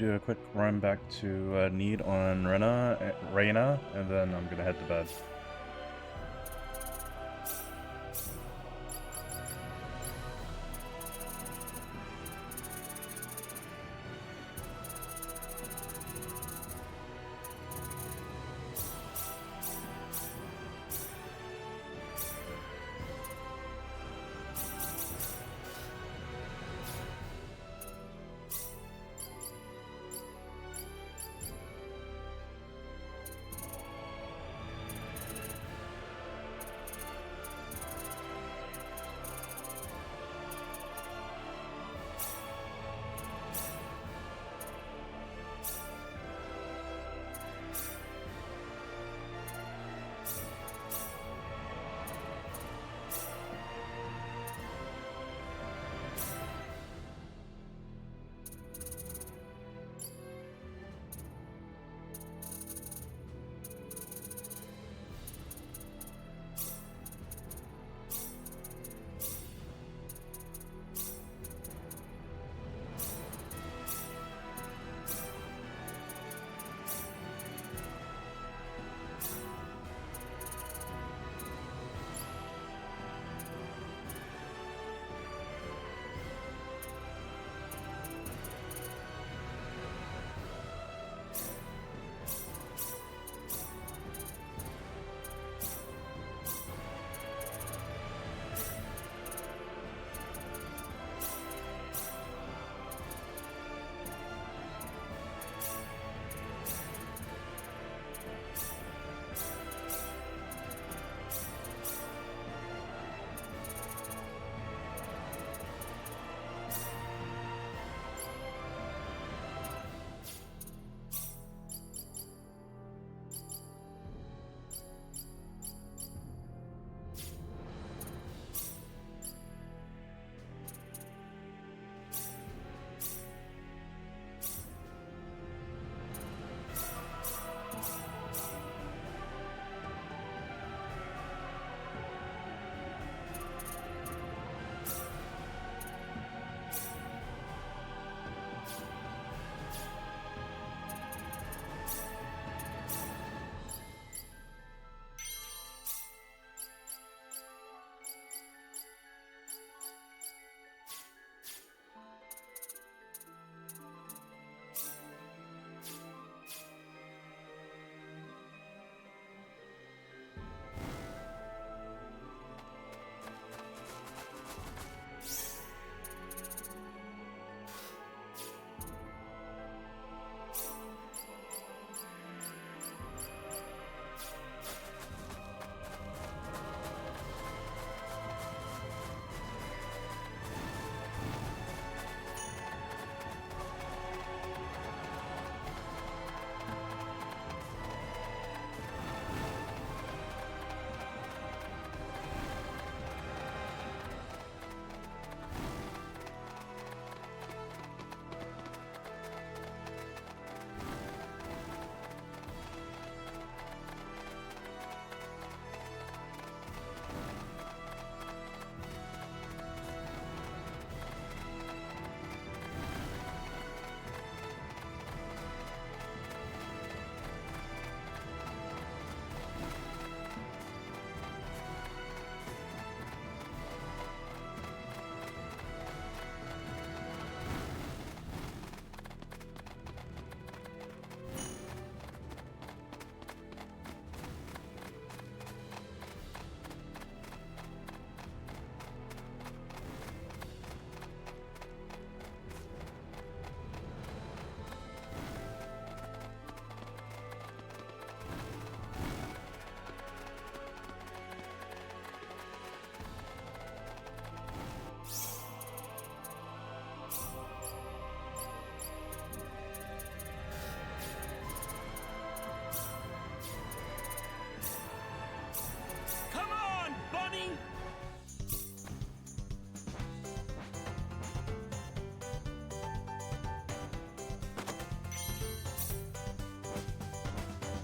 do a quick run back to Need on Reyna, and then I'm gonna head to bed.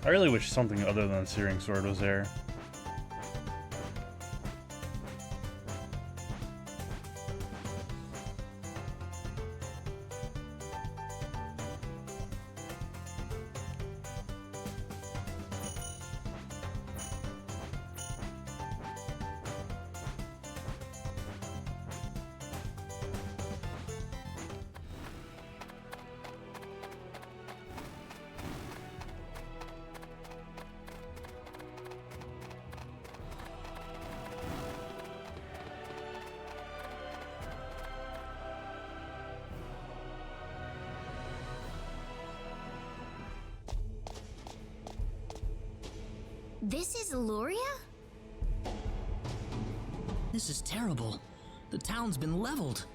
I really wish something other than Searing Sword was there. This is Luria? This is terrible. The town's been leveled.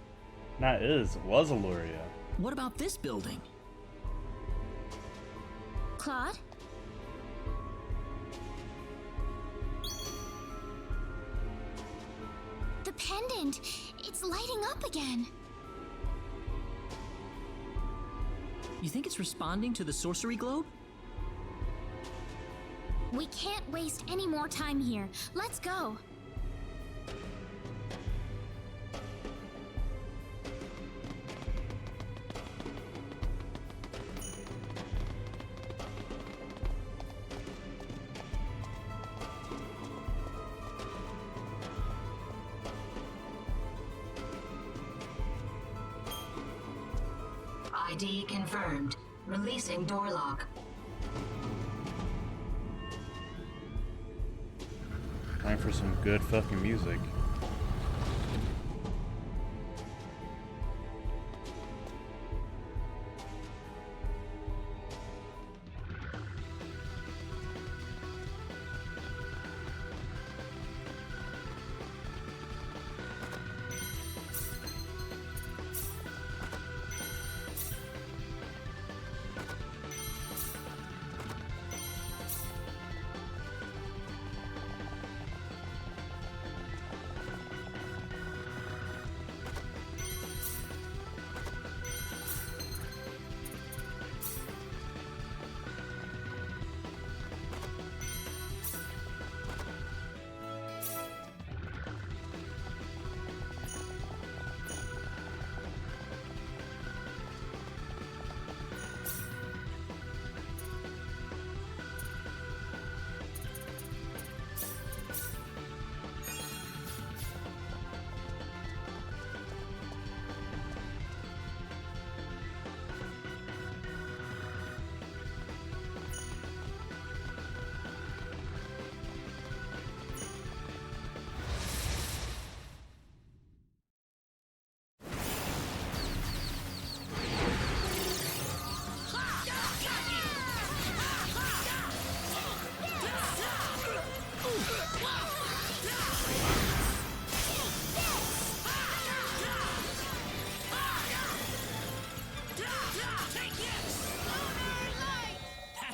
Not is, it was Aluria. What about this building? Claude? The pendant! It's lighting up again! You think it's responding to the sorcery globe? We can't waste any more time here. Let's go! ID confirmed. Releasing door lock. Time for some good fucking music.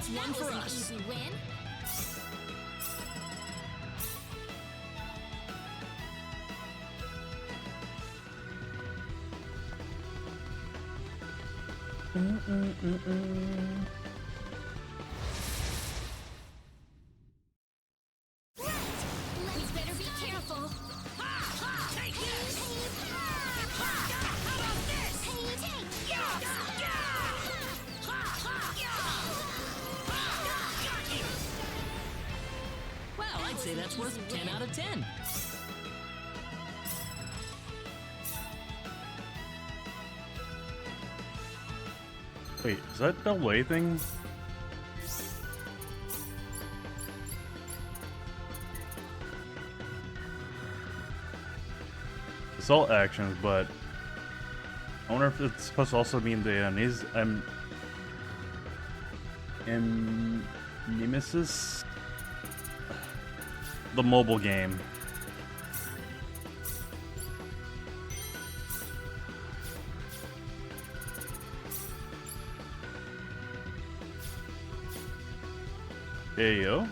That's one for us. Easy win. Right. Let's better be careful. Take this! How about this? Well, I'd say that's worth 10 out of 10. Wait, is that the way thing? It's all actions, but I wonder if it's supposed to also mean the Nemesis, the mobile game. Ayo.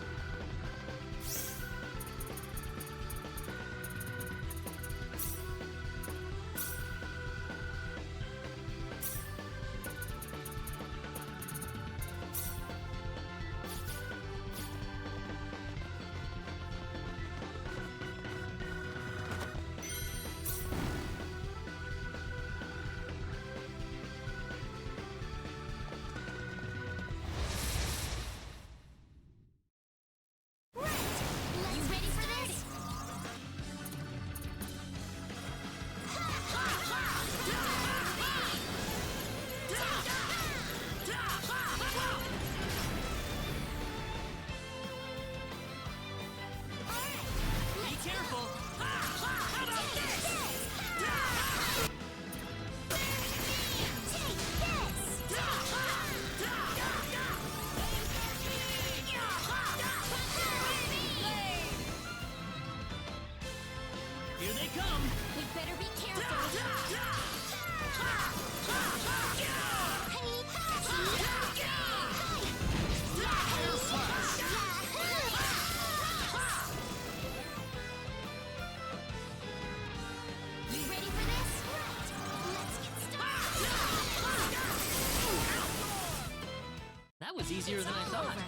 was easier than I All thought. over.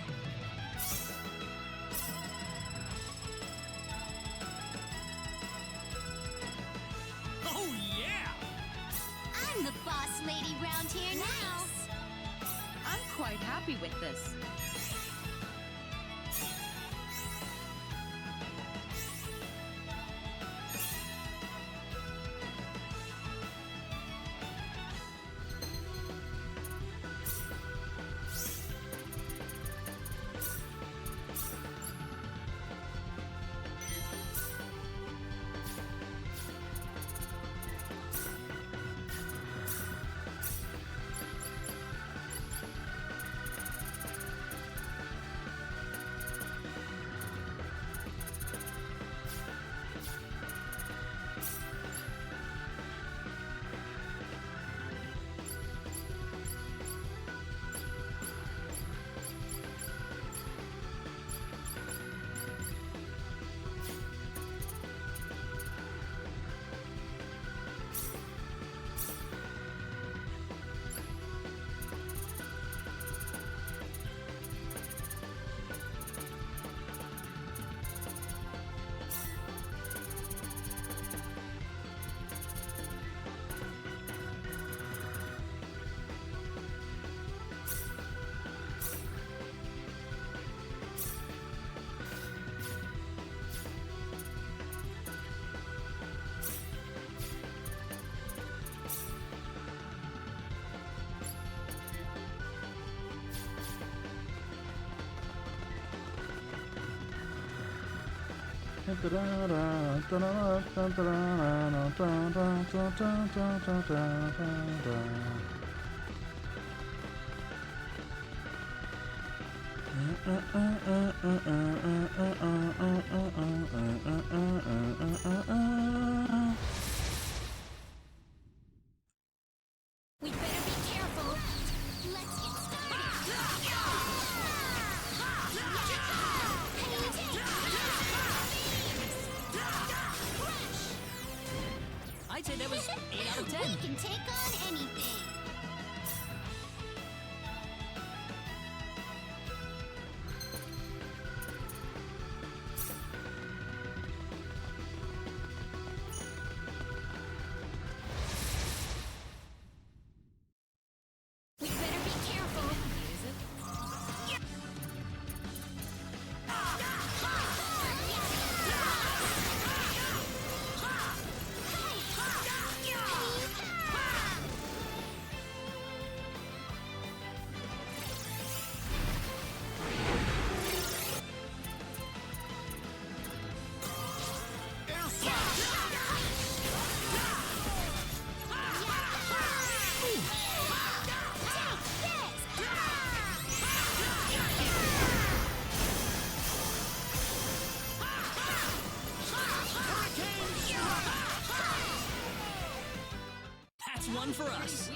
Oh, yeah! I'm the boss lady round here now. I'm quite happy with this. We better be careful. Let's get started. I'd say that was 8 out of 10. We can take on anything. We better be careful. That's one for us.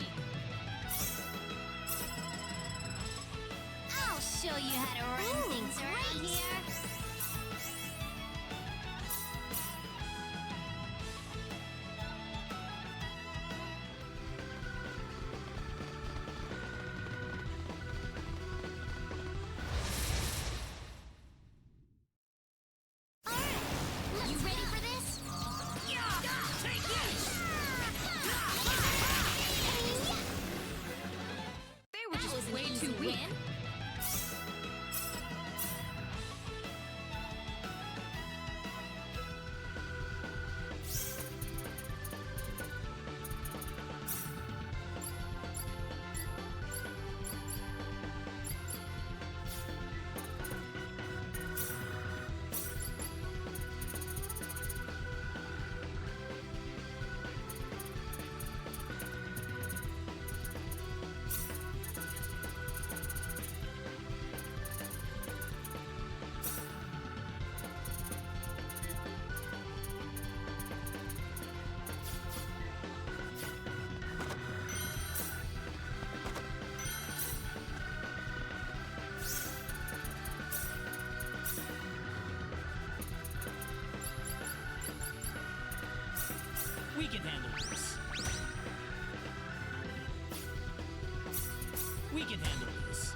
I'll show you how to run things right here. Alright, you ready for this? Take this! They were just way too weak. We can handle this. We can handle this.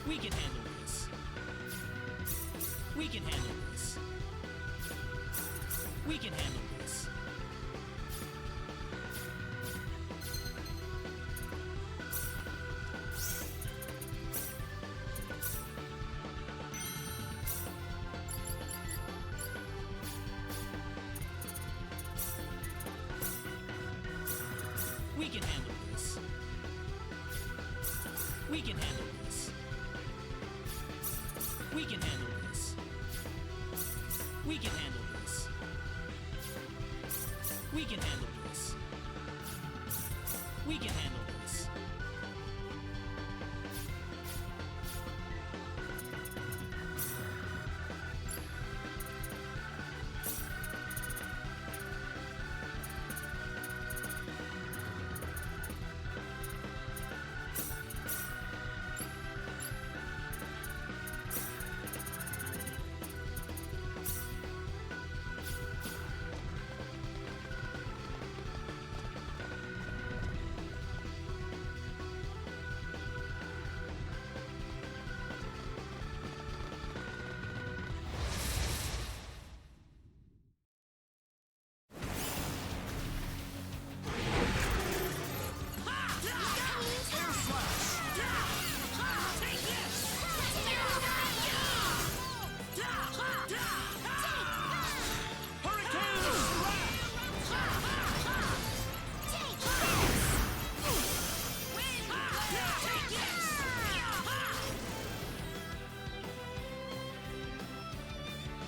We can handle this. We can handle this. We can handle this. We can handle this. We can handle this. We can handle this. We can handle this. We can handle this. We can handle this.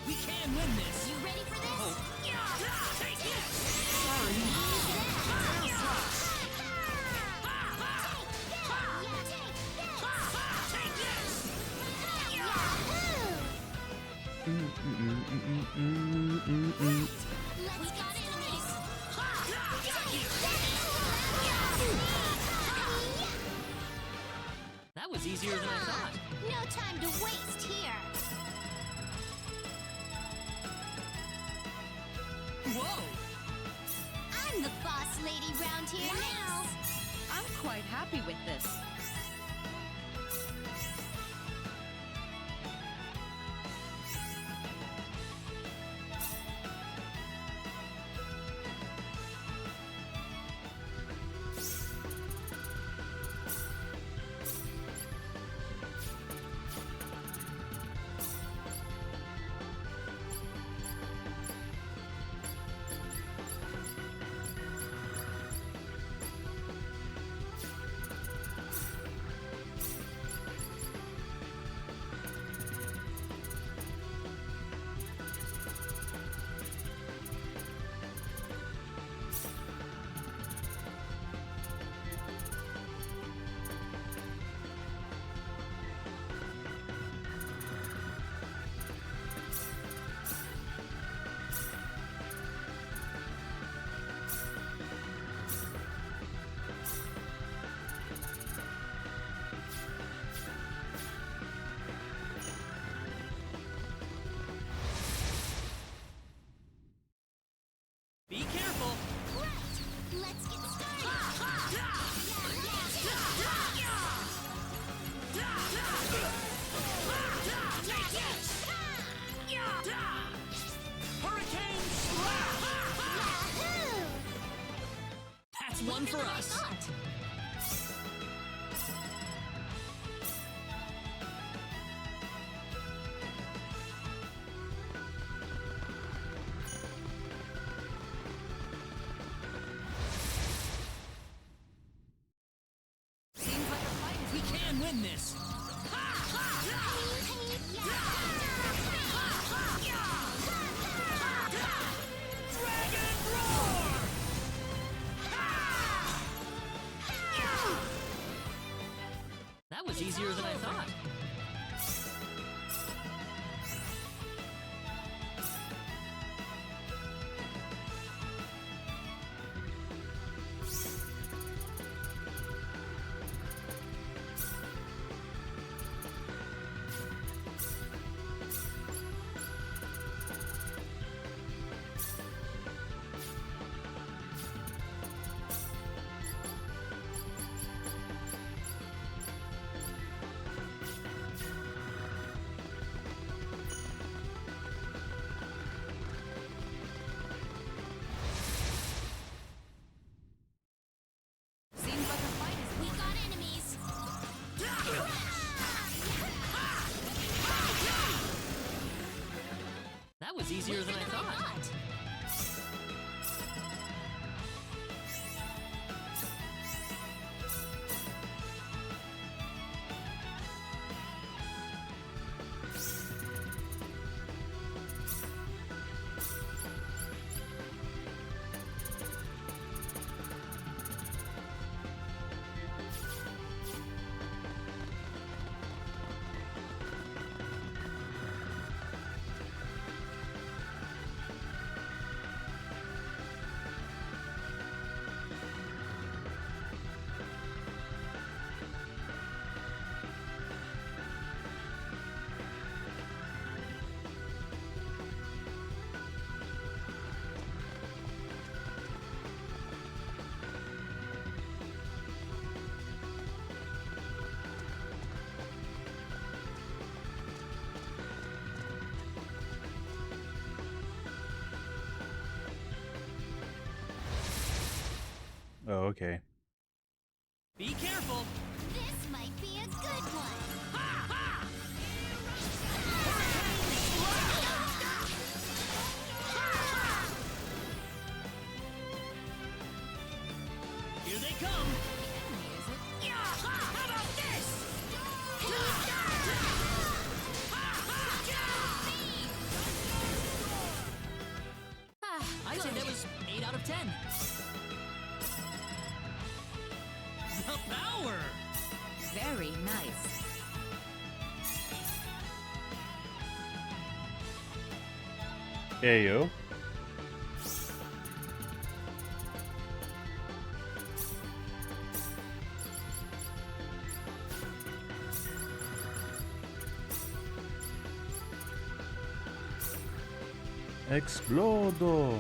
We can win this. You ready for this? Take this. Take this. Let's got enemies. That was easier than I thought. No time to waste here. Whoa! I'm the boss lady round here now. I'm quite happy with this. Be careful. Right. Let's get started. Hurricane Slash! Yahoo! That's one for us. Seems like a fight is We can win this. Dragon Roar! That was easier than I thought. easier than I thought. Oh, okay. Be careful. This might be a good one. Ha ha! Here they come. Yeah, ha, how about this? I'd say that was 8 out of 10. The power! Very nice. Hey, yo. Explodo!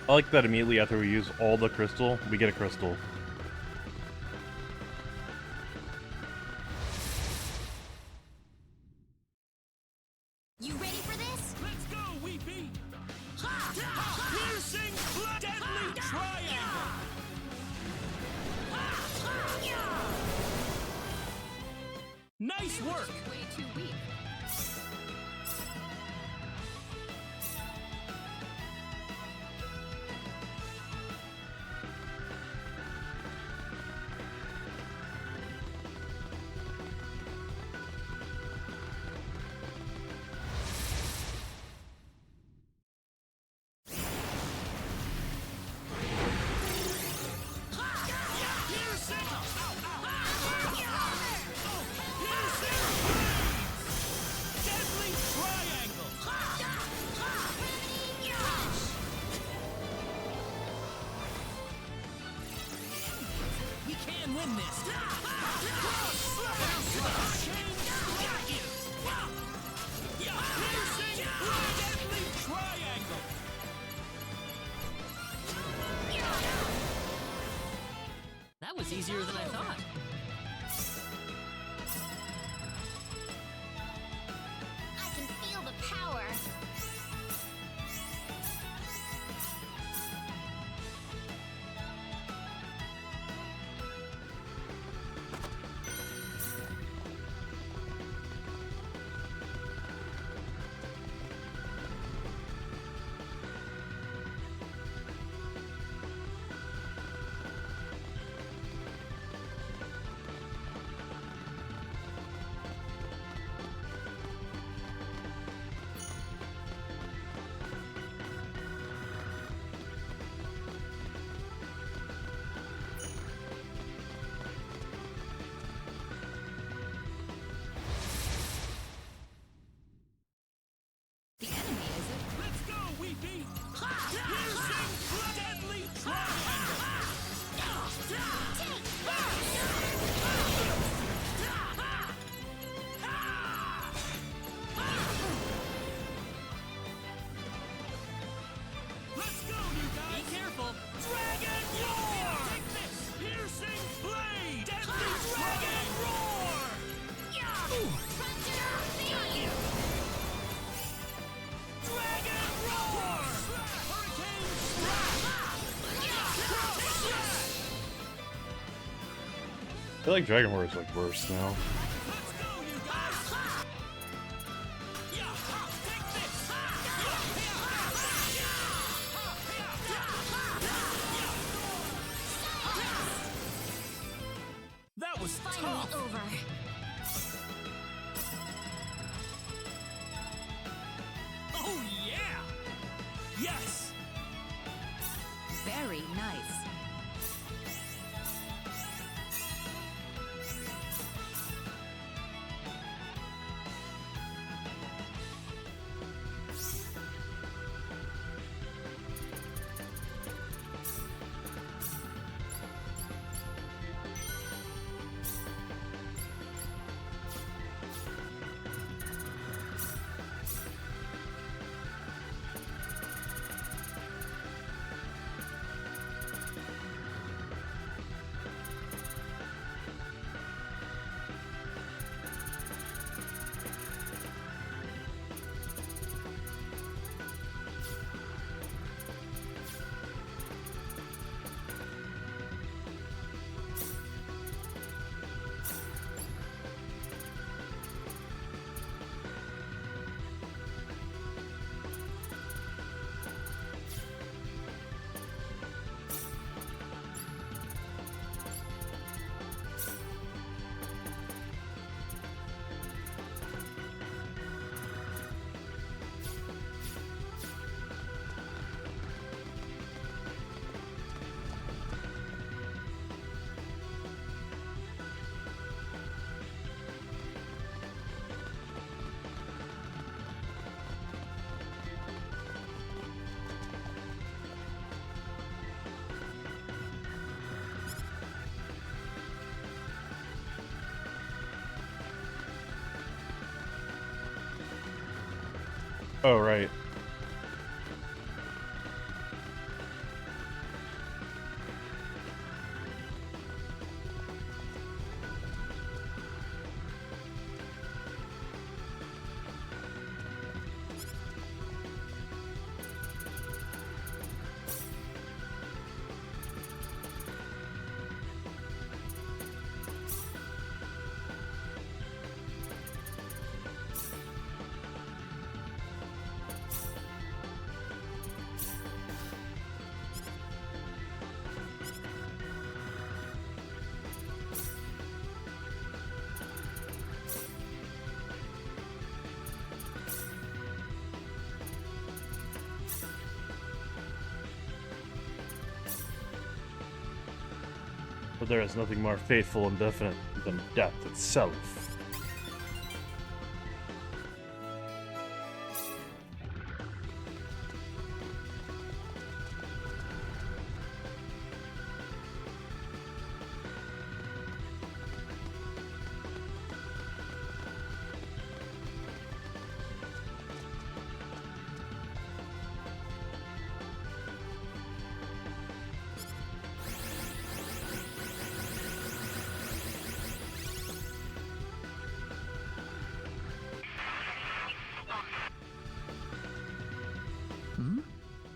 I like that immediately after we use all the crystal, we get a crystal. You ready for this? Let's go, Weepy! Piercing deadly triangle! Nice work! Way too weak. Win this. Deadly triangle. That was easier than I thought. I can feel the power. The enemy is it? Let's go, Weepy! Piercing deadly triangle! Let's go, you guys! Be careful! Dragon Roar! Take this! Piercing blade! Deadly Dragon Roar! Dragon Roar! Hurricane I feel like Dragon War is like worse now. Let's go, you guys! Take this! That was Finally tough! over. Oh yeah! Yes! Very nice. Oh, right. but there is nothing more faithful and definite than death itself.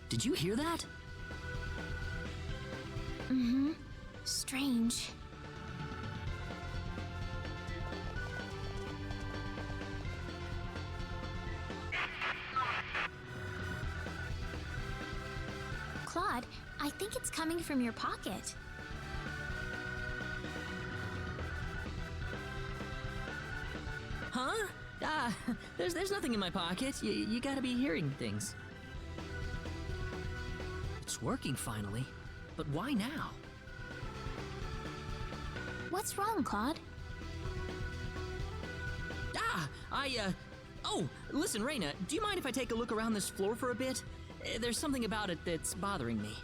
Did you hear that? Mm-hmm. Strange. Claude, I think it's coming from your pocket. Huh? There's nothing in my pocket. You gotta be hearing things. It's working finally, but why now? What's wrong, Claude? Oh, listen, Reyna, do you mind if I take a look around this floor for a bit? There's something about it that's bothering me.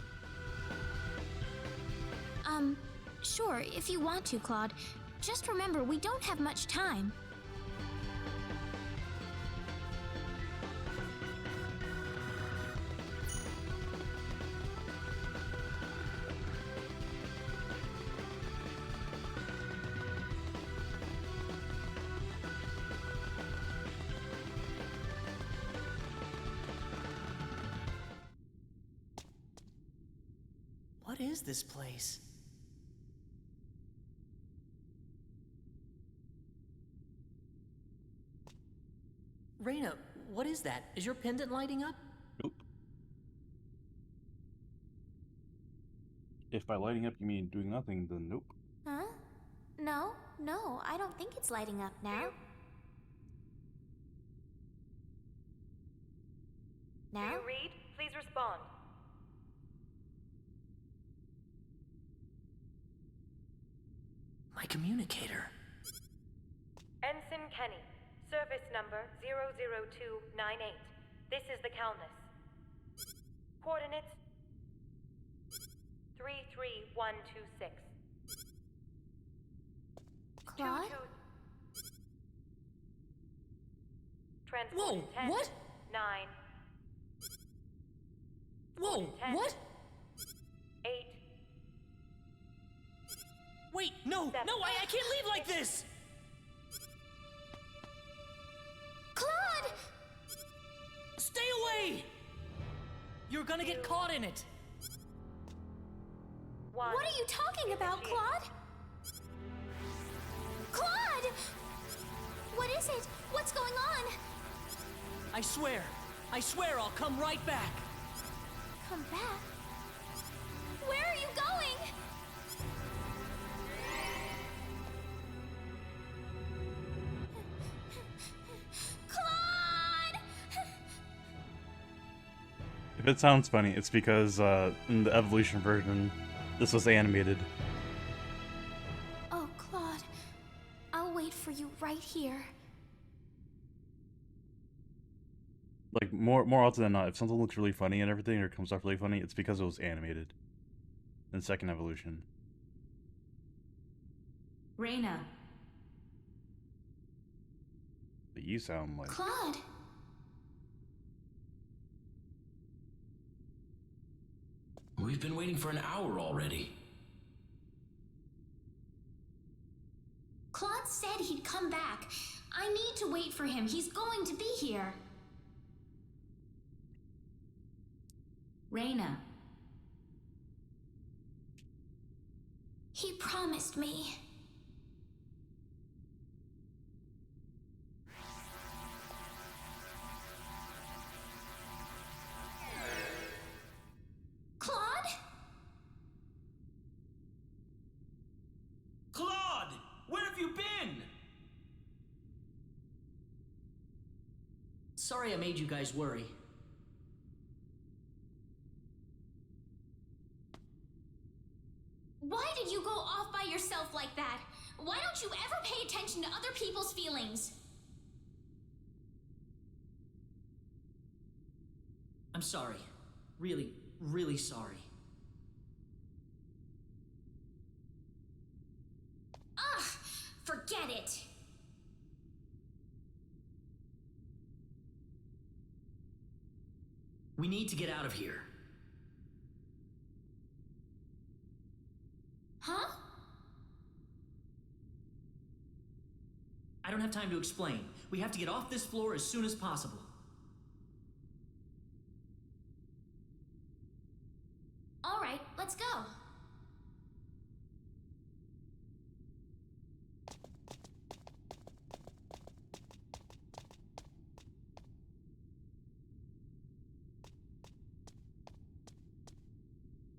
Sure, if you want to, Claude. Just remember, we don't have much time. What is this place? Reyna, what is that? Is your pendant lighting up? Nope. If by lighting up you mean doing nothing, then nope. Huh? No, I don't think it's lighting up now. Do Now? you read? Please respond. My communicator. Ensign Kenny, service number 00298. This is the Calnus. Coordinates 33126. Claude? Transport Whoa, 10, what? 9, Whoa, 10. what? 8. Wait, no, I can't leave like this! Claude! Stay away! You're gonna get caught in it! 1. What are you talking about, Claude? Claude! What is it? What's going on? I swear I'll come right back! Come back? Where are you going? Claude! If it sounds funny, it's because in the Evolution version, this was animated. Oh, Claude. I'll wait for you right here. Like, more often than not, if something looks really funny and everything, or comes off really funny, it's because it was animated. In Second Evolution. Reyna, But you sound like... Claude! We've been waiting for an hour already. Claude said he'd come back. I need to wait for him. He's going to be here. Reyna, He promised me. Claude? Claude! Where have you been? Sorry I made you guys worry. Why did you go off by yourself like that? Why don't you ever pay attention to other people's feelings? I'm sorry. Really, really sorry. Ugh! Forget it! We need to get out of here. Huh? I don't have time to explain. We have to get off this floor as soon as possible. All right, let's go.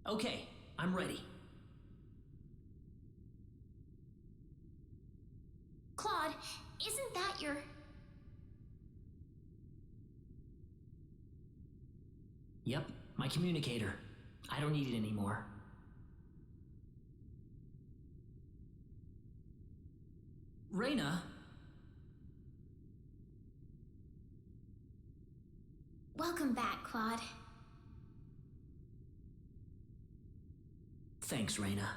Okay, I'm ready. Claude, isn't that your... Yep, my communicator. I don't need it anymore. Reyna? Welcome back, Claude. Thanks, Reyna.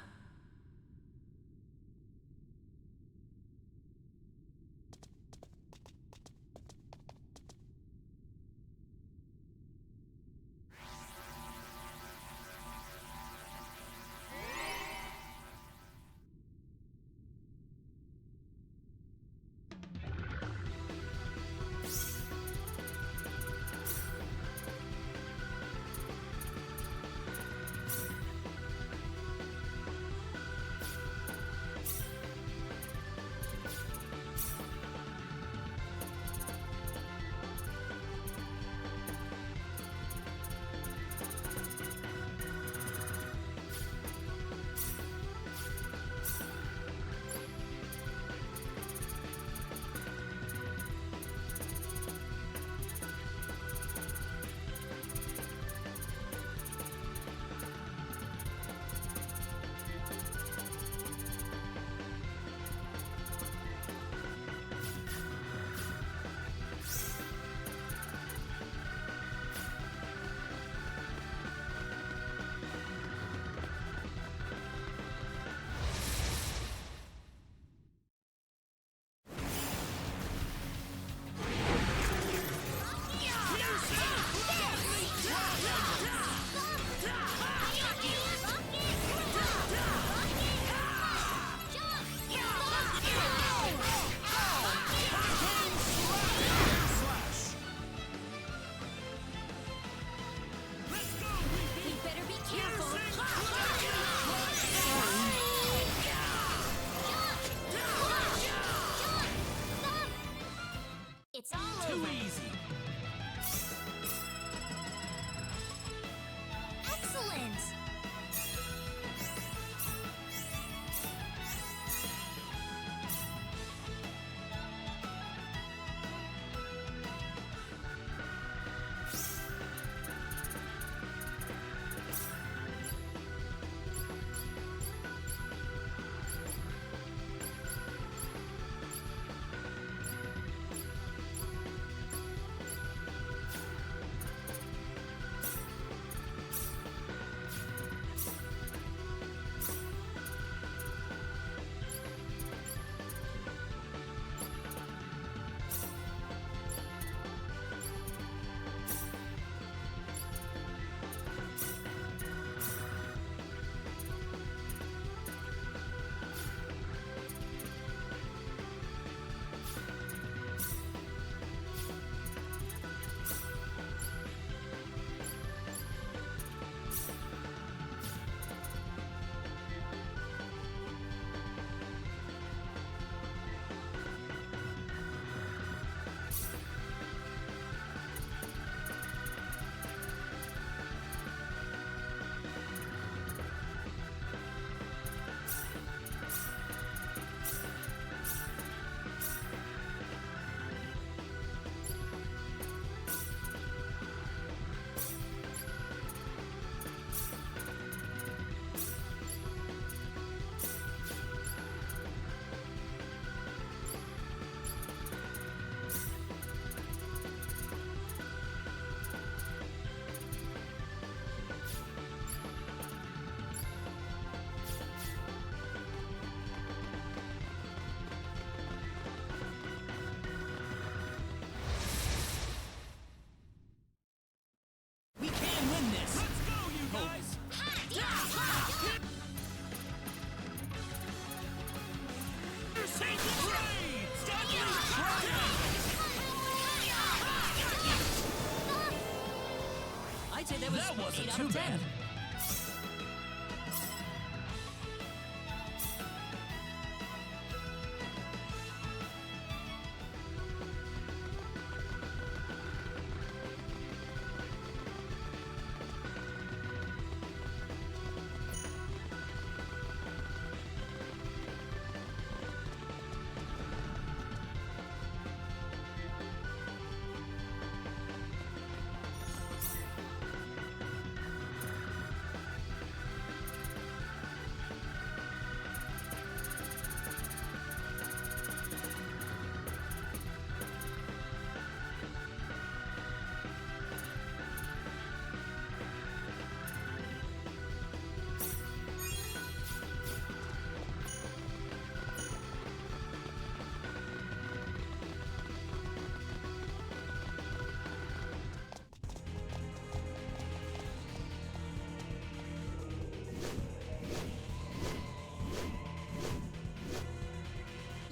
That wasn't 8 out too of 10. bad.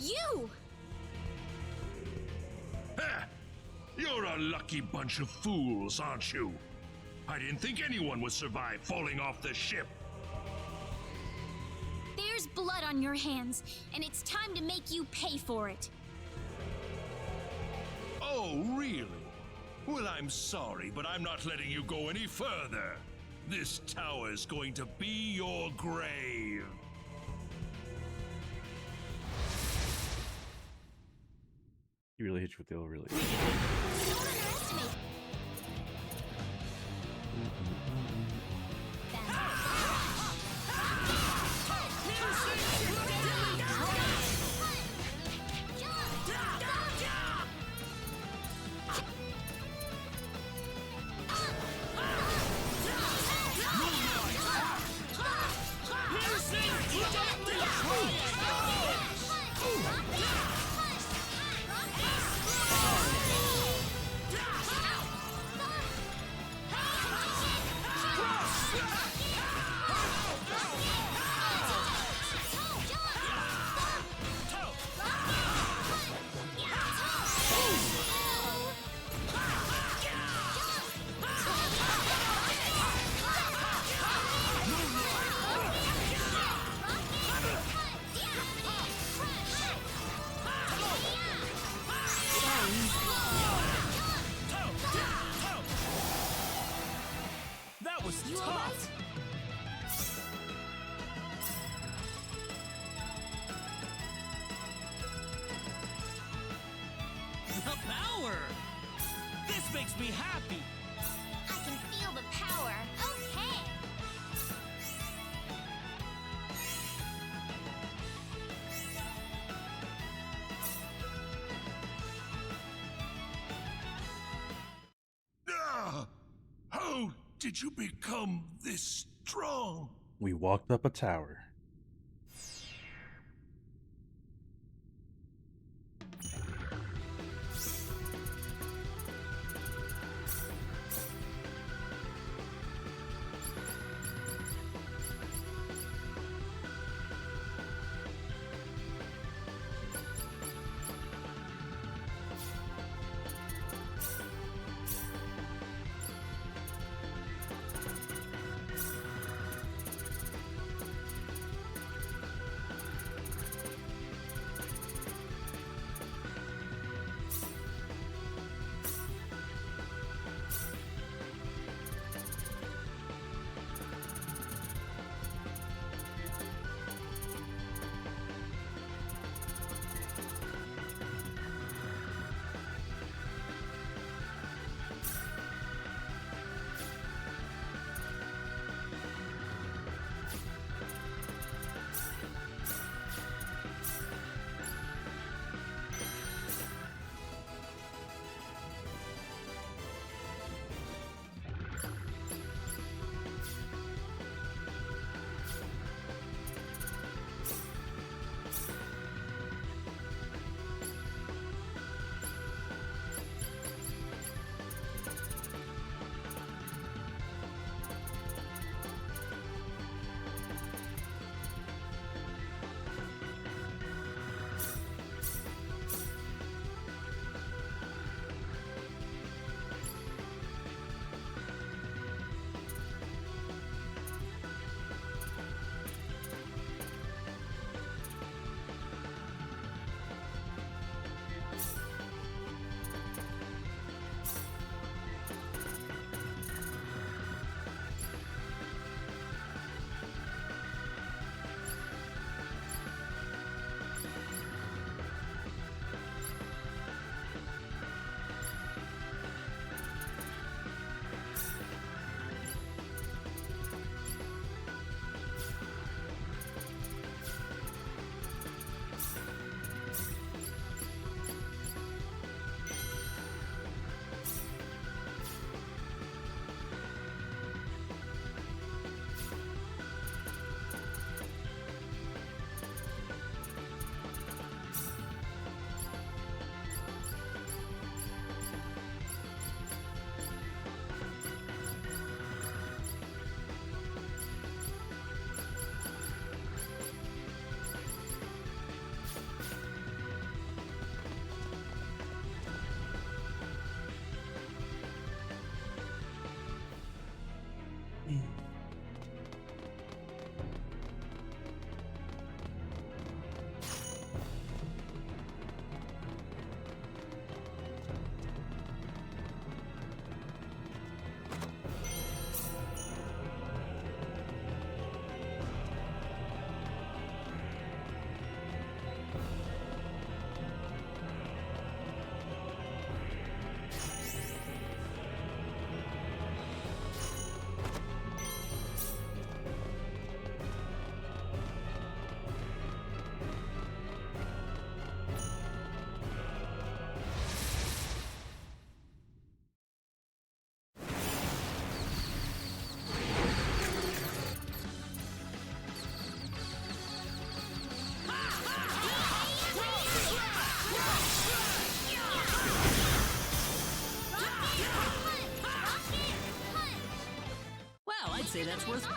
You! Ha! You're a lucky bunch of fools, aren't you? I didn't think anyone would survive falling off the ship. There's blood on your hands, and it's time to make you pay for it. Oh, really? Well, I'm sorry, but I'm not letting you go any further. This tower's going to be your grave. He really hit you with the really. Don't underestimate. That was You tough. alright? The power! This makes me happy. I can feel the power. Okay. Ah! How did you become this strong? We walked up a tower.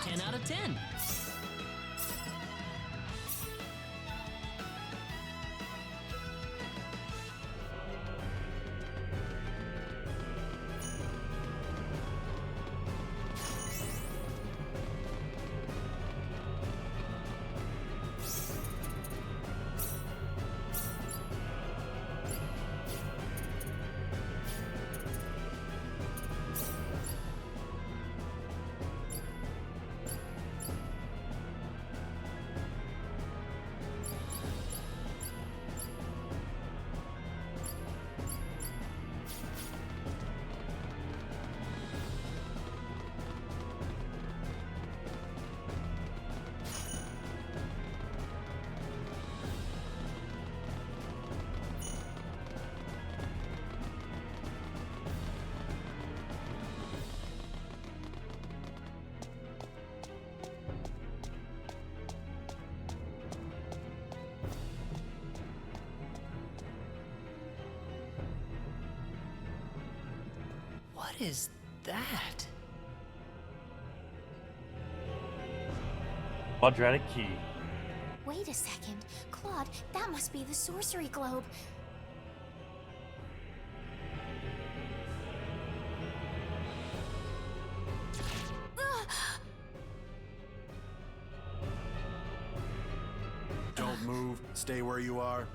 10 out of 10. What is that? Quadratic key. Wait a second. Claude, that must be the sorcery globe. Don't move. Stay where you are.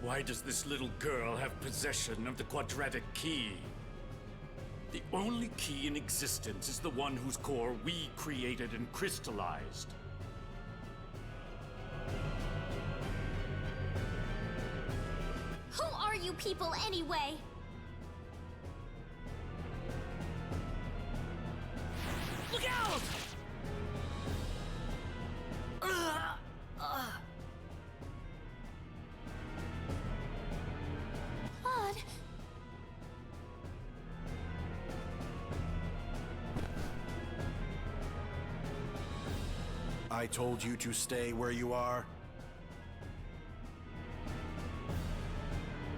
Why does this little girl have possession of the quadratic key? The only key in existence is the one whose core we created and crystallized. Who are you people anyway? Look out! Claude. I told you to stay where you are.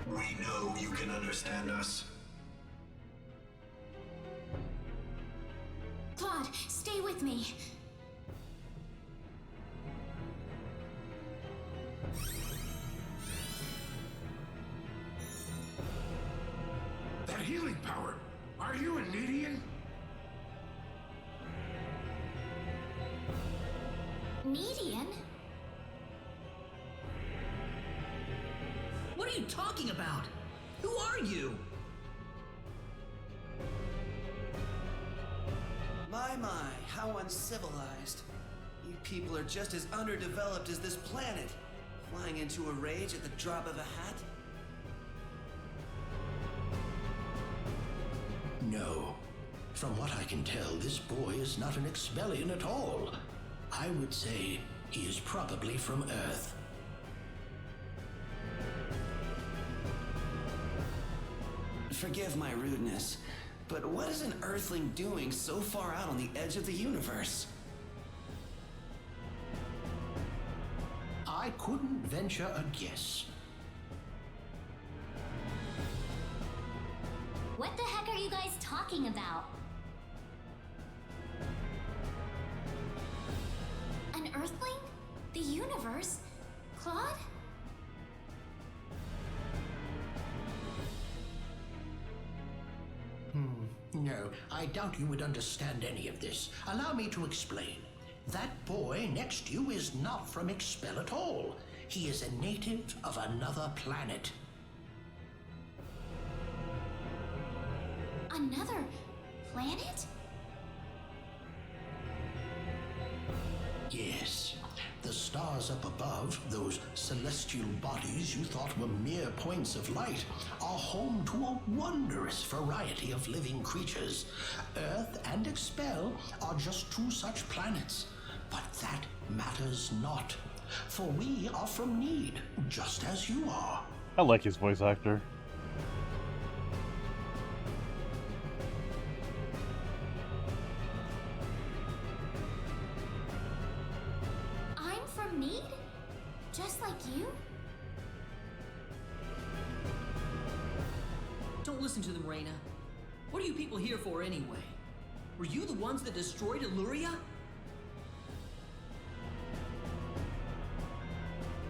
We know you can understand us. Claude, stay with me. That healing power! Are you a Nidian? Median? What are you talking about? Who are you? My, how uncivilized. You people are just as underdeveloped as this planet. Flying into a rage at the drop of a hat? No. From what I can tell, this boy is not an Expellion at all. I would say he is probably from Earth. Forgive my rudeness, but what is an Earthling doing so far out on the edge of the universe? I couldn't venture a guess. What the heck are you guys talking about? An Earthling? The universe? Claude? No, I doubt you would understand any of this. Allow me to explain. That boy next to you is not from Expel at all. He is a native of another planet. Another planet? Yes. The stars up above, those celestial bodies you thought were mere points of light, are home to a wondrous variety of living creatures. Earth and Expel are just two such planets. But that matters not. For we are from Need, just as you are. I like his voice actor. I'm from Need? Just like you? Don't listen to them, Reyna. What are you people here for anyway? Were you the ones that destroyed Illuria?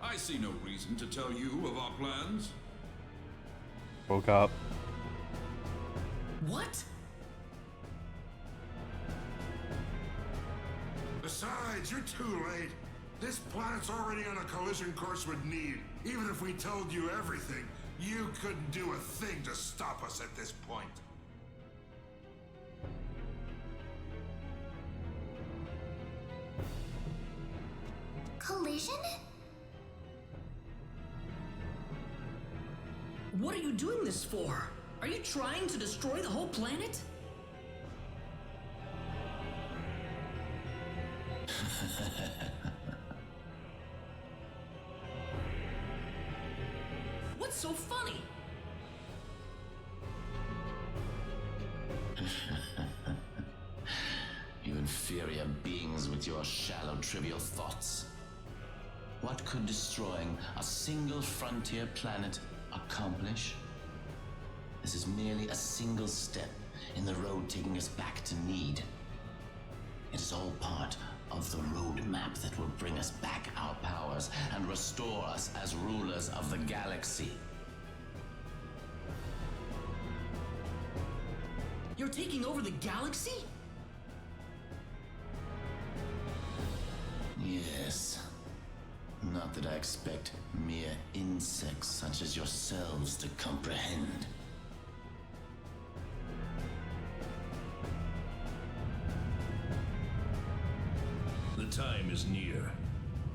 I see no reason to tell you of our plans. Woke up. What? Besides, you're too late. This planet's already on a collision course with Need. Even if we told you everything, you couldn't do a thing to stop us at this point. Collision? What are you doing this for? Are you trying to destroy the whole planet? What's so funny? You inferior beings with your shallow, trivial thoughts. What could destroying a single frontier planet accomplish? This is merely a single step in the road taking us back to Need. It is all part of the roadmap that will bring us back our powers and restore us as rulers of the galaxy. You're taking over the galaxy? Yes. Not that I expect mere insects such as yourselves to comprehend. The time is near.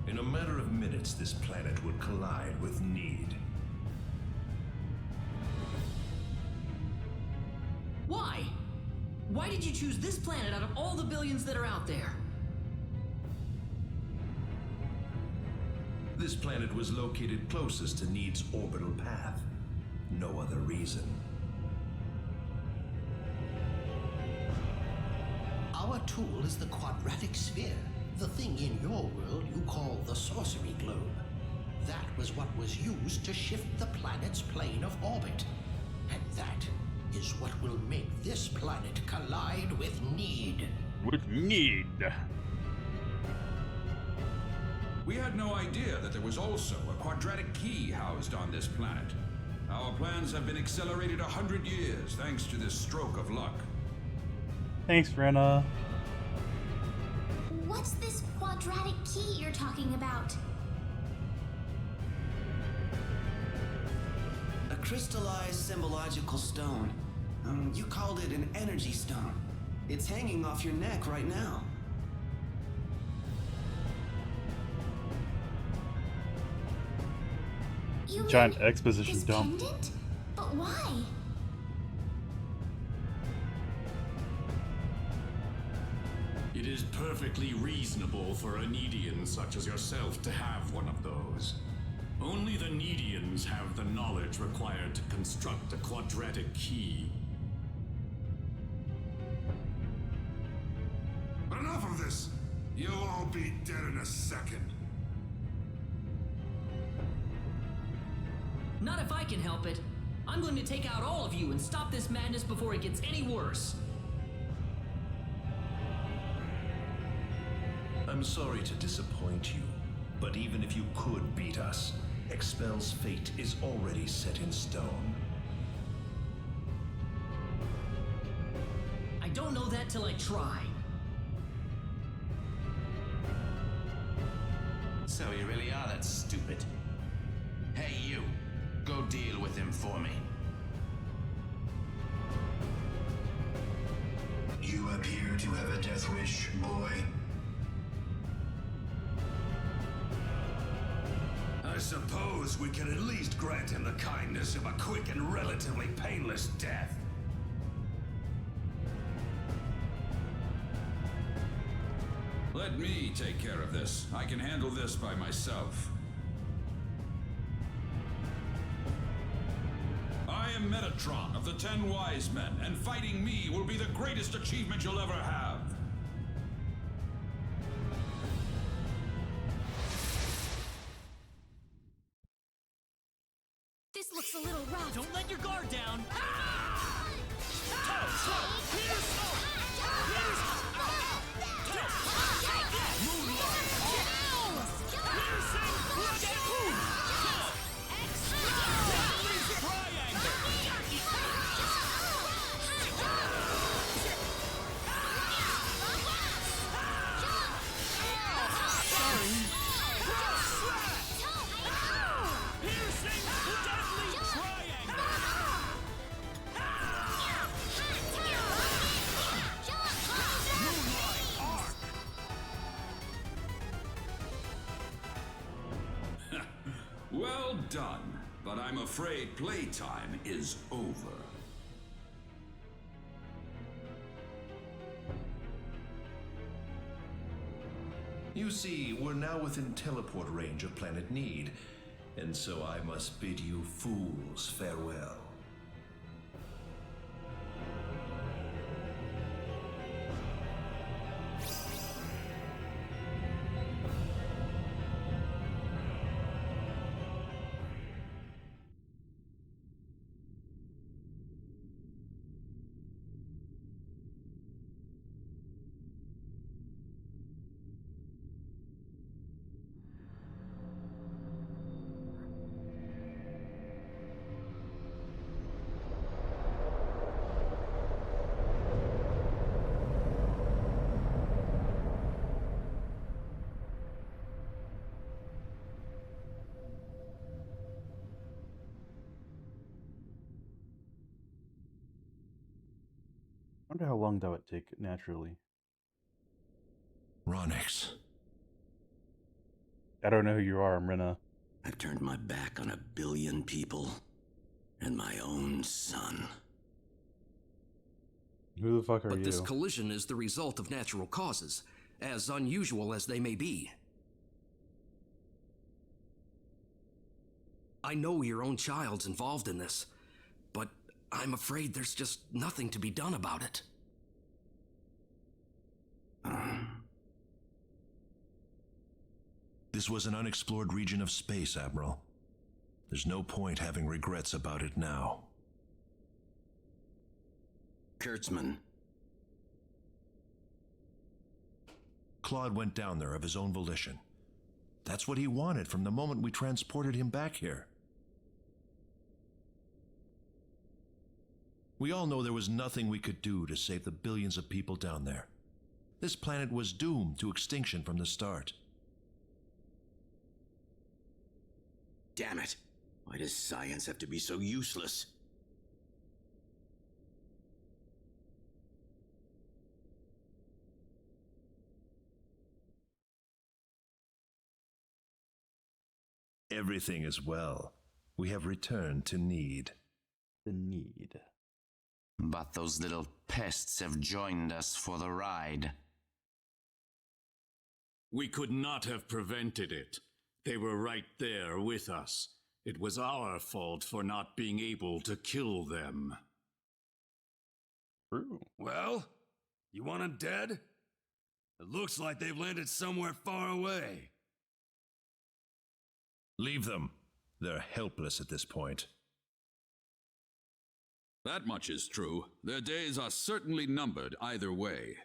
In a matter of minutes, this planet would collide with Need. Why? Why did you choose this planet out of all the billions that are out there? This planet was located closest to Need's orbital path. No other reason. Our tool is the quadratic sphere, the thing in your world you call the sorcery globe. That was what was used to shift the planet's plane of orbit. And that is what will make this planet collide with Need. With Need. We had no idea that there was also a quadratic key housed on this planet. Our plans have been accelerated 100 years thanks to this stroke of luck. Thanks, Rena. What's this quadratic key you're talking about? A crystallized symbological stone. You called it an energy stone. It's hanging off your neck right now. You Giant mean exposition this dump. pendant? But why? It is perfectly reasonable for a Needian such as yourself to have one of those. Only the Needians have the knowledge required to construct a quadratic key. Enough of this! You'll all be dead in a second. Not if I can help it. I'm going to take out all of you and stop this madness before it gets any worse. I'm sorry to disappoint you, but even if you could beat us, Expel's fate is already set in stone. I don't know that till I try. So you really are that stupid. Hey, you. Go deal with him for me. You appear to have a death wish, boy. I suppose we can at least grant him the kindness of a quick and relatively painless death. Let me take care of this. I can handle this by myself. I am Metatron of the 10 Wise Men, and fighting me will be the greatest achievement you'll ever have. This looks a little rough. Don't let your guard down. Ah! Toast! Well done, but I'm afraid playtime is over. You see, we're now within teleport range of Planet Need, and so I must bid you fools farewell. I wonder how long that would take naturally. Ronix. I don't know who you are, I'm Rena. I've turned my back on 1 billion people and my own son. Who the fuck are you? But this collision is the result of natural causes, as unusual as they may be. I know your own child's involved in this, but I'm afraid there's just nothing to be done about it. This was an unexplored region of space, Admiral. There's no point having regrets about it now. Kurtzman. Claude went down there of his own volition. That's what he wanted from the moment we transported him back here. We all know there was nothing we could do to save the billions of people down there. This planet was doomed to extinction from the start. Damn it! Why does science have to be so useless? Everything is well. We have returned to Need. The Need. But those little pests have joined us for the ride. We could not have prevented it. They were right there with us. It was our fault for not being able to kill them. True. Well, you want them dead? It looks like they've landed somewhere far away. Leave them. They're helpless at this point. That much is true. Their days are certainly numbered either way.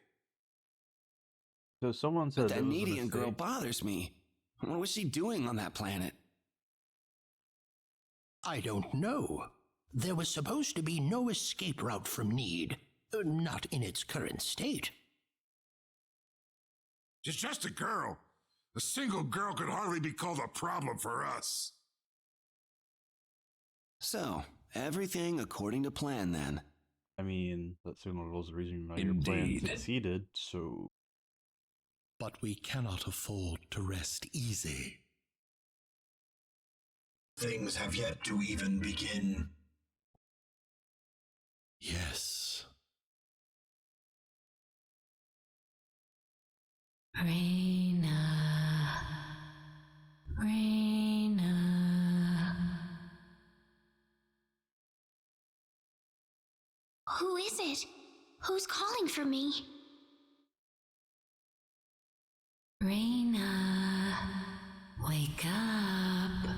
So someone said But that it was a Nedian girl mistake. bothers me. What was she doing on that planet? I don't know. There was supposed to be no escape route from Need. Not in its current state. She's just a girl. A single girl could hardly be called a problem for us. So, everything according to plan then. I mean, that signal was the reason why your plan Indeed. succeeded, so... But we cannot afford to rest easy. Things have yet to even begin. Yes. Reina. Reina. Who is it? Who's calling for me? Reina, wake up.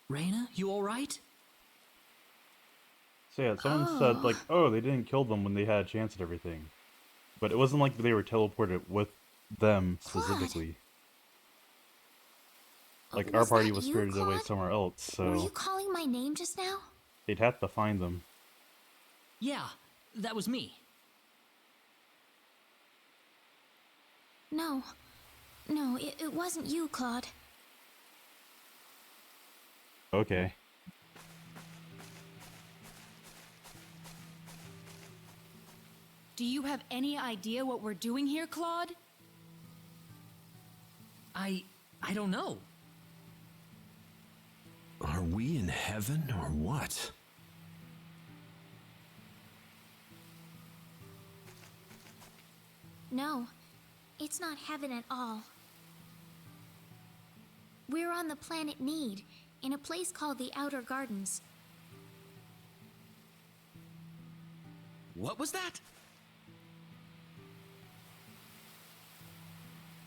Reyna, you alright? So yeah, someone said like, oh, they didn't kill them when they had a chance at everything. But it wasn't like they were teleported with them specifically. Like, our party was spirited away somewhere else, Were you so calling my name just now? they'd have to find them. Yeah, that was me. No. No, it wasn't you, Claude. Okay. Do you have any idea what we're doing here, Claude? I don't know. Are we in heaven or what? No, it's not heaven at all. We're on the planet Need, in a place called the Outer Gardens. What was that?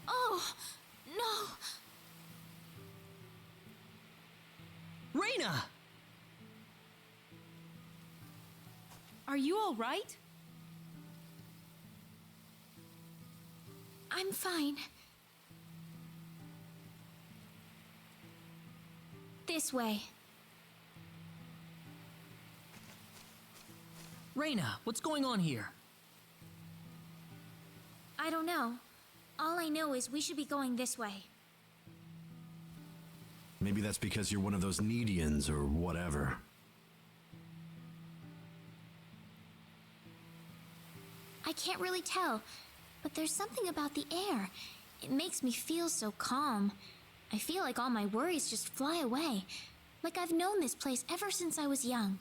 Oh, no! Reyna! Are you all right? I'm fine. This way. Reyna, what's going on here? I don't know. All I know is we should be going this way. Maybe that's because you're one of those Needians or whatever. I can't really tell, but there's something about the air. It makes me feel so calm. I feel like all my worries just fly away, like I've known this place ever since I was young.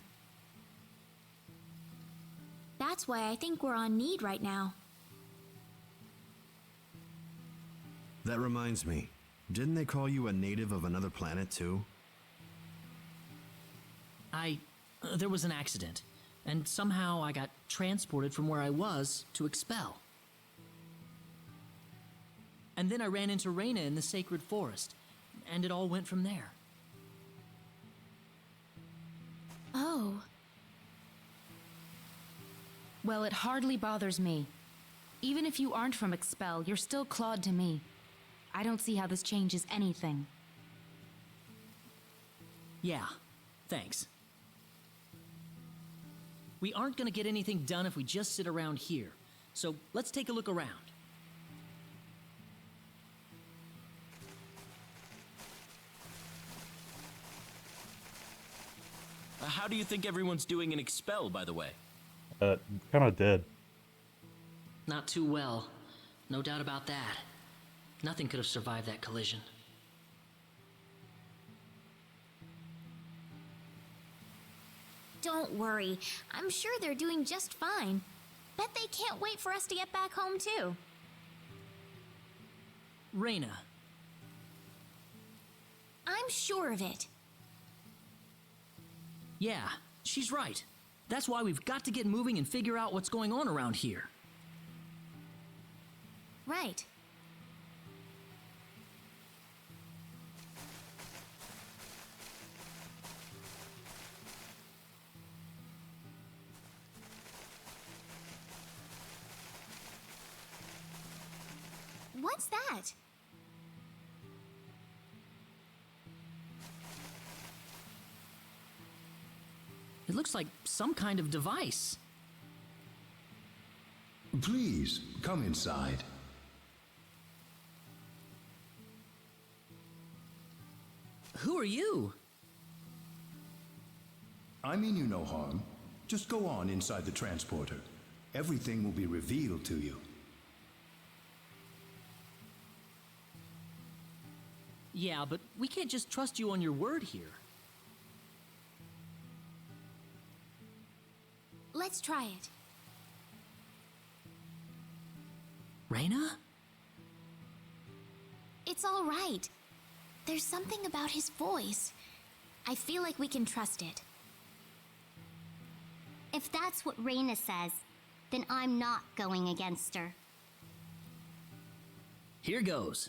That's why I think we're on Need right now. That reminds me. Didn't they call you a native of another planet too? There was an accident, and somehow I got transported from where I was to Expel. And then I ran into Reyna in the Sacred Forest, and it all went from there. Oh. Well, it hardly bothers me. Even if you aren't from Expel, you're still Claude to me. I don't see how this changes anything. Yeah, thanks. We aren't gonna get anything done if we just sit around here, so let's take a look around. How do you think everyone's doing in Expel, by the way? Kinda dead. Not too well. No doubt about that. Nothing could have survived that collision. Don't worry. I'm sure they're doing just fine. Bet they can't wait for us to get back home, too. Reyna. I'm sure of it. Yeah, she's right. That's why we've got to get moving and figure out what's going on around here. Right. What's that? It looks like some kind of device. Please, come inside. Who are you? I mean you no harm. Just go on inside the transporter. Everything will be revealed to you. Yeah, but we can't just trust you on your word here. Let's try it. Reyna? It's all right. There's something about his voice. I feel like we can trust it. If that's what Reyna says, then I'm not going against her. Here goes.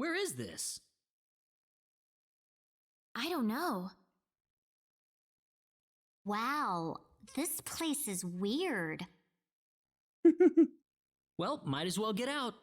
Where is this? I don't know. Wow, this place is weird. Well, might as well get out.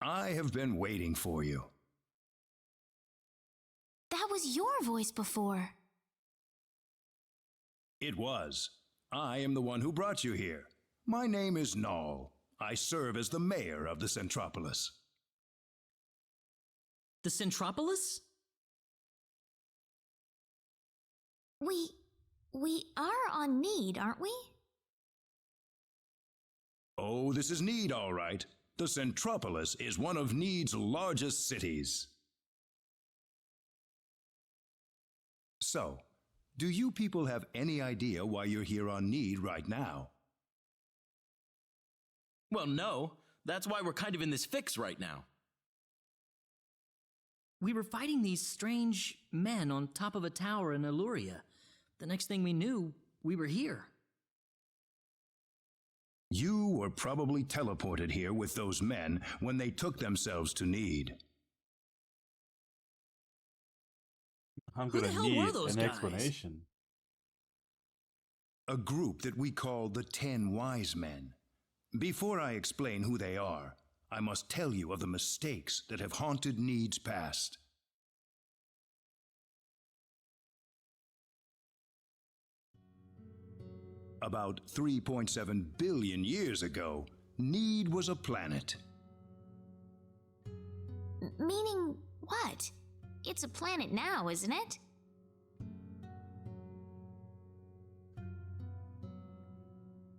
I have been waiting for you. That was your voice before. It was. I am the one who brought you here. My name is Null. I serve as the mayor of the Centropolis. The Centropolis? We are on Need, aren't we? Oh, this is Need, all right. The Centropolis is one of Need's largest cities. So, do you people have any idea why you're here on Need right now? Well, no. That's why we're kind of in this fix right now. We were fighting these strange men on top of a tower in Illuria. The next thing we knew, we were here. You were probably teleported here with those men when they took themselves to Need. I'm Who the gonna hell need were those an guys? explanation. A group that we call the 10 Wise Men. Before I explain who they are, I must tell you of the mistakes that have haunted Need's past. About 3.7 billion years ago, Need was a planet. Meaning what? It's a planet now, isn't it?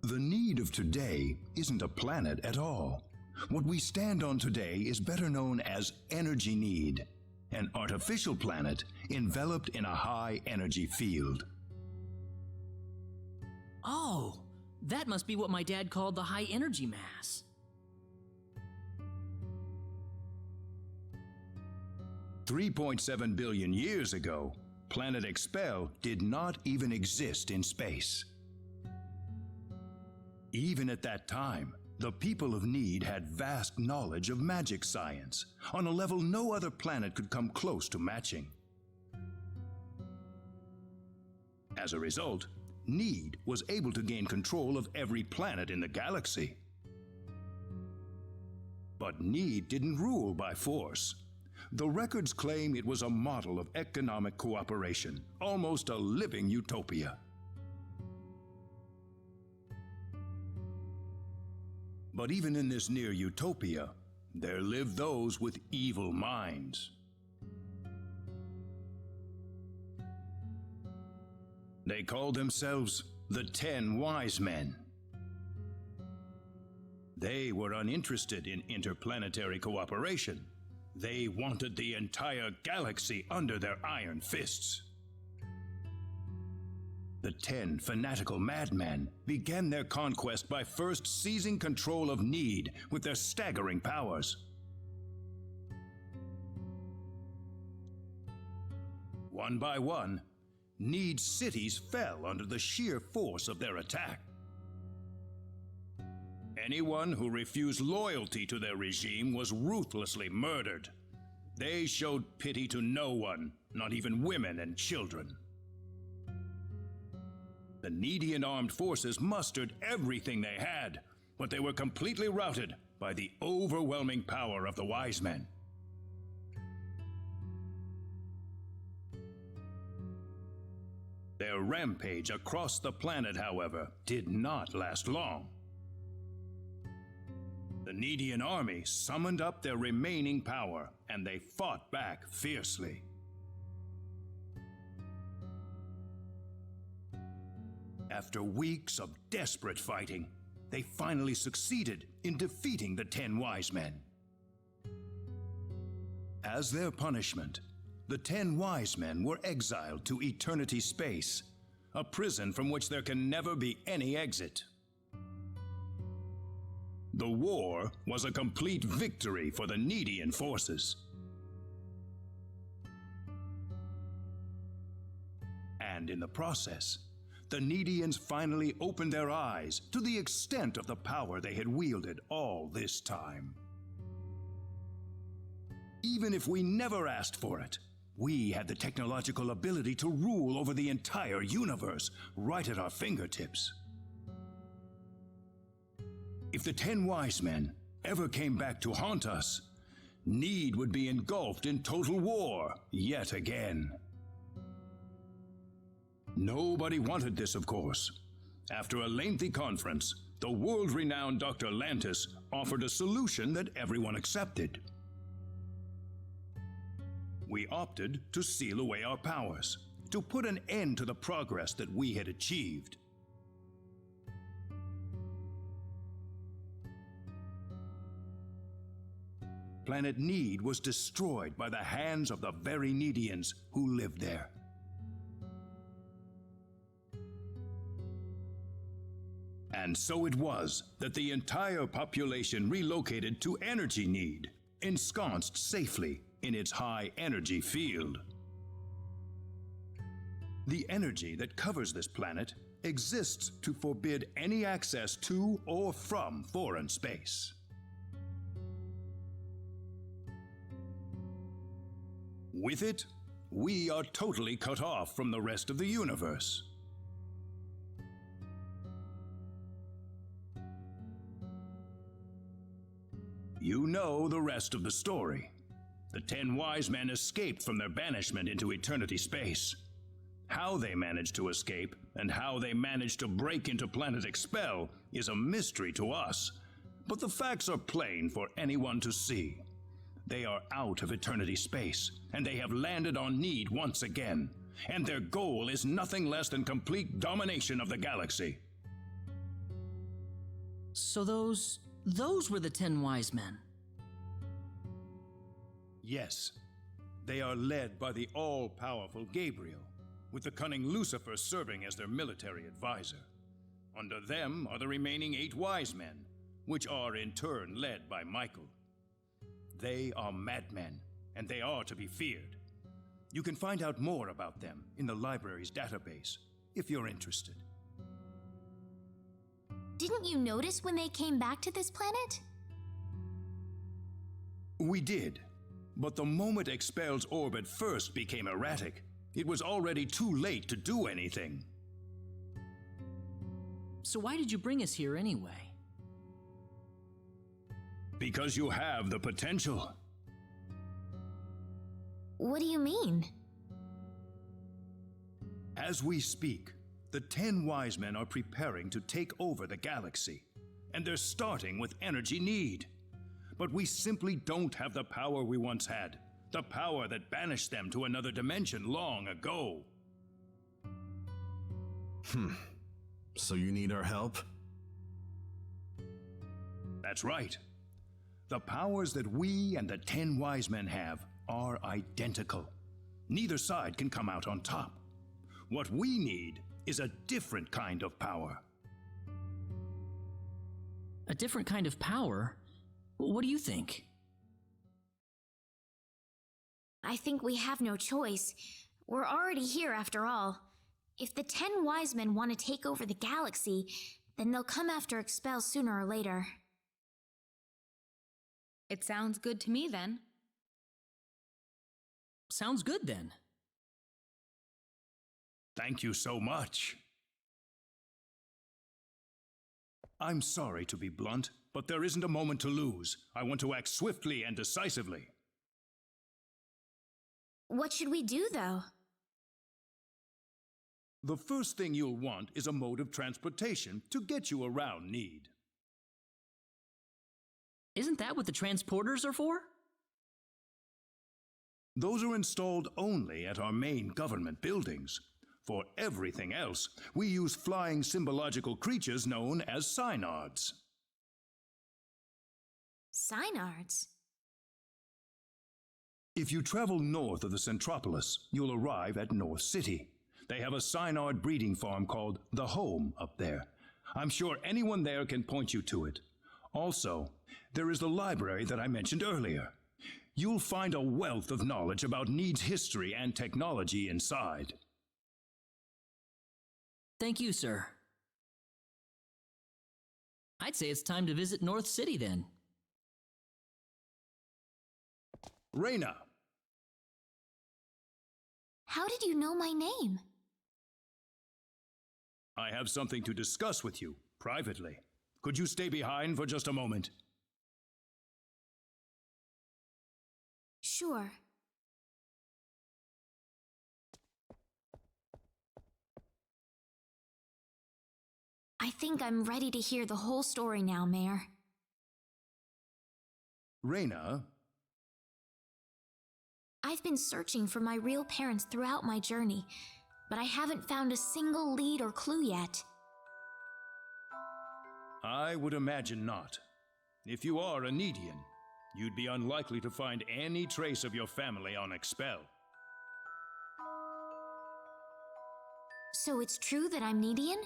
The Need of today isn't a planet at all. What we stand on today is better known as Energy Need, an artificial planet enveloped in a high energy field. Oh, that must be what my dad called the high energy mass. $3.7 billion years ago, Planet Expel did not even exist in space. Even at that time, the people of Need had vast knowledge of magic science, on a level no other planet could come close to matching. As a result, Need was able to gain control of every planet in the galaxy. But Need didn't rule by force. The records claim it was a model of economic cooperation, almost a living utopia. But even in this near utopia, there live those with evil minds. They called themselves the 10 Wise Men. They were uninterested in interplanetary cooperation. They wanted the entire galaxy under their iron fists. The 10 fanatical madmen began their conquest by first seizing control of Need with their staggering powers. One by one, Need's cities fell under the sheer force of their attack. Anyone who refused loyalty to their regime was ruthlessly murdered. They showed pity to no one, not even women and children. The Needian armed forces mustered everything they had, but they were completely routed by the overwhelming power of the Wise Men. Their rampage across the planet, however, did not last long. The Needian army summoned up their remaining power, and they fought back fiercely. After weeks of desperate fighting, they finally succeeded in defeating the 10 Wise Men. As their punishment, the 10 Wise Men were exiled to Eternity Space, a prison from which there can never be any exit. The war was a complete victory for the Needian forces. And in the process, the Needians finally opened their eyes to the extent of the power they had wielded all this time. Even if we never asked for it, we had the technological ability to rule over the entire universe right at our fingertips. If the 10 Wise Men ever came back to haunt us, Need would be engulfed in total war yet again. Nobody wanted this, of course. After a lengthy conference, the world-renowned Dr. Lantis offered a solution that everyone accepted. We opted to seal away our powers, to put an end to the progress that we had achieved. Planet Need was destroyed by the hands of the very Needians who lived there. And so it was that the entire population relocated to Energy Need, ensconced safely in its high energy field. The energy that covers this planet exists to forbid any access to or from foreign space. With it, we are totally cut off from the rest of the universe. You know the rest of the story. The 10 Wise Men escaped from their banishment into Eternity Space. How they managed to escape and how they managed to break into Planet Expel is a mystery to us, but the facts are plain for anyone to see. They are out of Eternity Space, and they have landed on Need once again, and their goal is nothing less than complete domination of the galaxy. So those were the 10 Wise Men. Yes, they are led by the all-powerful Gabriel, with the cunning Lucifer serving as their military advisor. Under them are the remaining 8 Wise Men, which are in turn led by Michael. They are madmen, and they are to be feared. You can find out more about them in the library's database, if you're interested. Didn't you notice when they came back to this planet? We did, but the moment Expel's orbit first became erratic, it was already too late to do anything. So why did you bring us here anyway? Because you have the potential. What do you mean? As we speak, the 10 Wise Men are preparing to take over the galaxy, and they're starting with Energy Need. But we simply don't have the power we once had, the power that banished them to another dimension long ago. So you need our help? That's right. The powers that we and the 10 wise men have are identical. Neither side can come out on top. What we need is a different kind of power. A different kind of power? What do you think? I think we have no choice. We're already here after all. If the 10 wise men want to take over the galaxy, then they'll come after Expel sooner or later. It sounds good to me then. Sounds good then. Thank you so much. I'm sorry to be blunt, but there isn't a moment to lose. I want to act swiftly and decisively. What should we do, though? The first thing you'll want is a mode of transportation to get you around Need. Isn't that what the transporters are for? Those are installed only at our main government buildings. For everything else, we use flying symbological creatures known as Synards. Synards? If you travel north of the Centropolis, you'll arrive at North City. They have a Synard breeding farm called The Home up there. I'm sure anyone there can point you to it. Also, there is the library that I mentioned earlier. You'll find a wealth of knowledge about Need's history and technology inside. Thank you, sir. I'd say it's time to visit North City then. Reyna! How did you know my name? I have something to discuss with you, privately. Could you stay behind for just a moment? Sure. I think I'm ready to hear the whole story now, Mayor. Reyna? I've been searching for my real parents throughout my journey, but I haven't found a single lead or clue yet. I would imagine not. If you are a Needian, you'd be unlikely to find any trace of your family on Expel. So it's true that I'm Needian?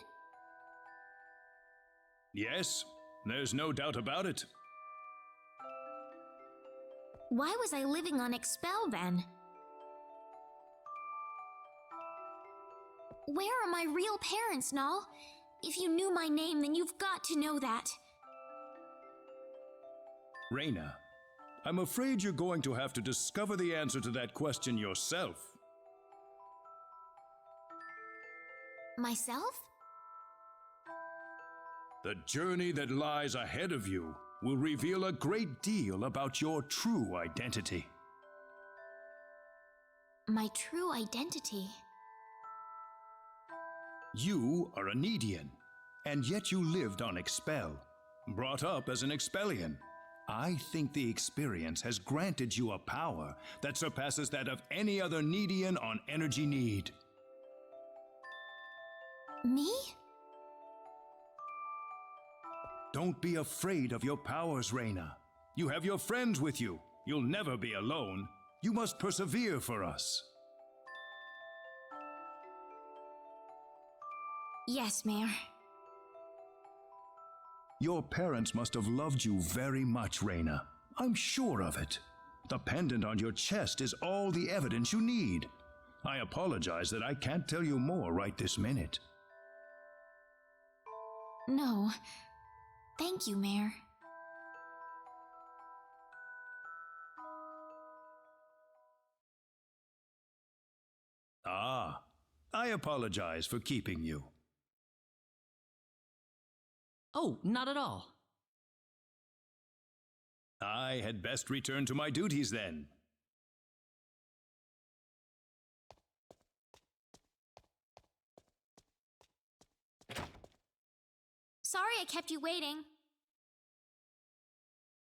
Yes, there's no doubt about it. Why was I living on Expel then? Where are my real parents, Null? If you knew my name, then you've got to know that. Reyna, I'm afraid you're going to have to discover the answer to that question yourself. Myself? The journey that lies ahead of you will reveal a great deal about your true identity. My true identity? You are a Needian, and yet you lived on Expel, brought up as an Expellian. I think the experience has granted you a power that surpasses that of any other Needian on Energy Need. Me? Don't be afraid of your powers, Reyna. You have your friends with you. You'll never be alone. You must persevere for us. Yes, Mayor. Your parents must have loved you very much, Reyna. I'm sure of it. The pendant on your chest is all the evidence you need. I apologize that I can't tell you more right this minute. No. Thank you, Mayor. Ah, I apologize for keeping you. Oh, not at all. I had best return to my duties then. Sorry I kept you waiting.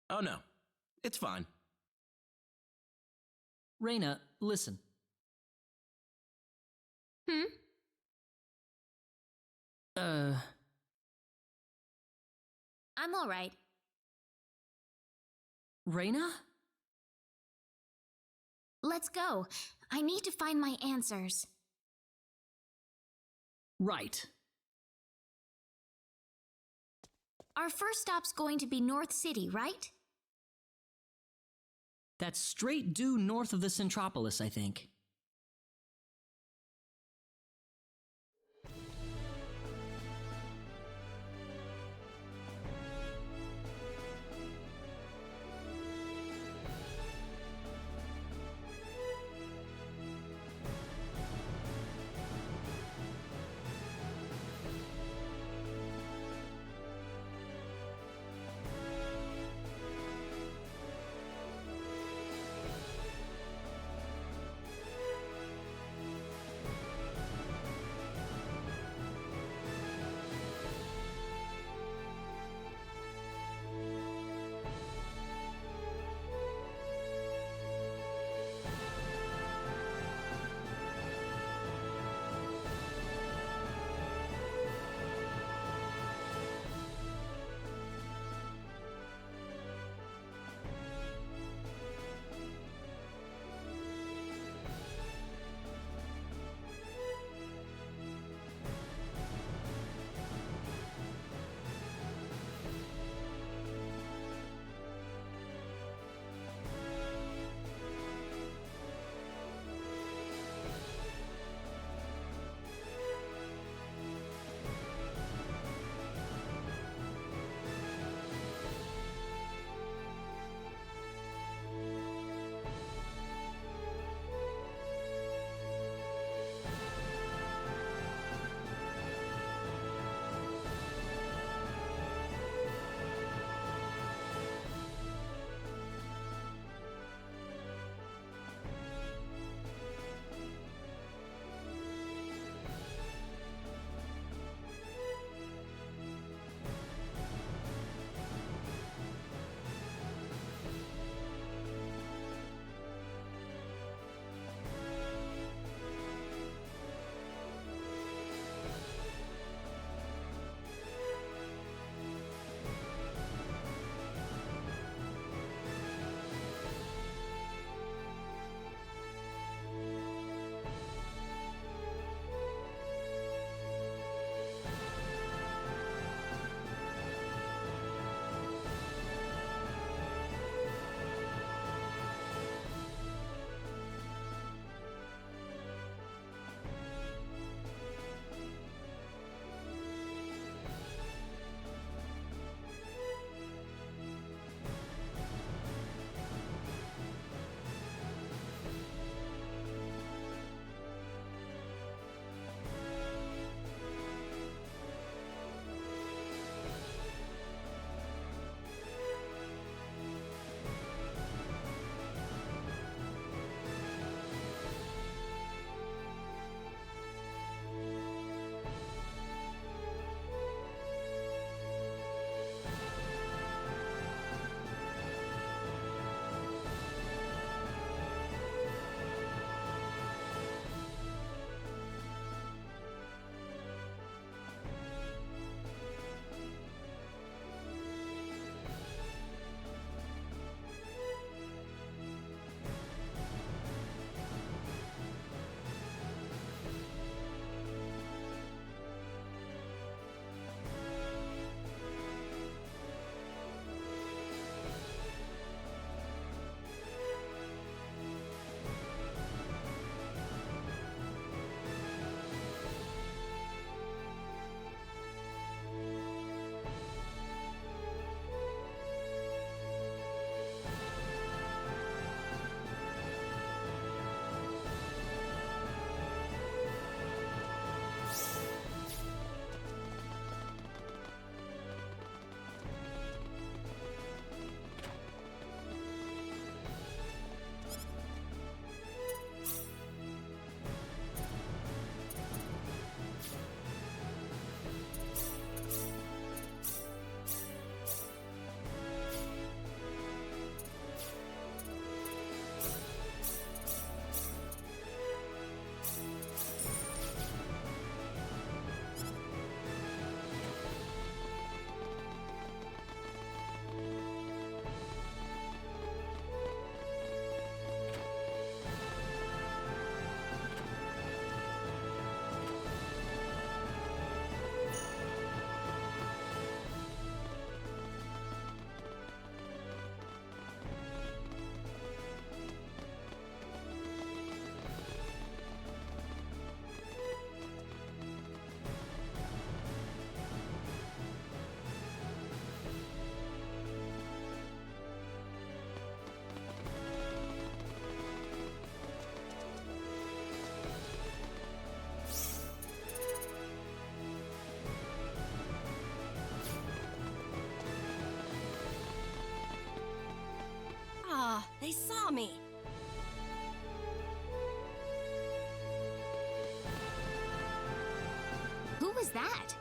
Oh no, it's fine. Reyna, listen. I'm alright. Reyna? Let's go. I need to find my answers. Right. Our first stop's going to be North City, right? That's straight due north of the Centropolis, I think. me. Who was that?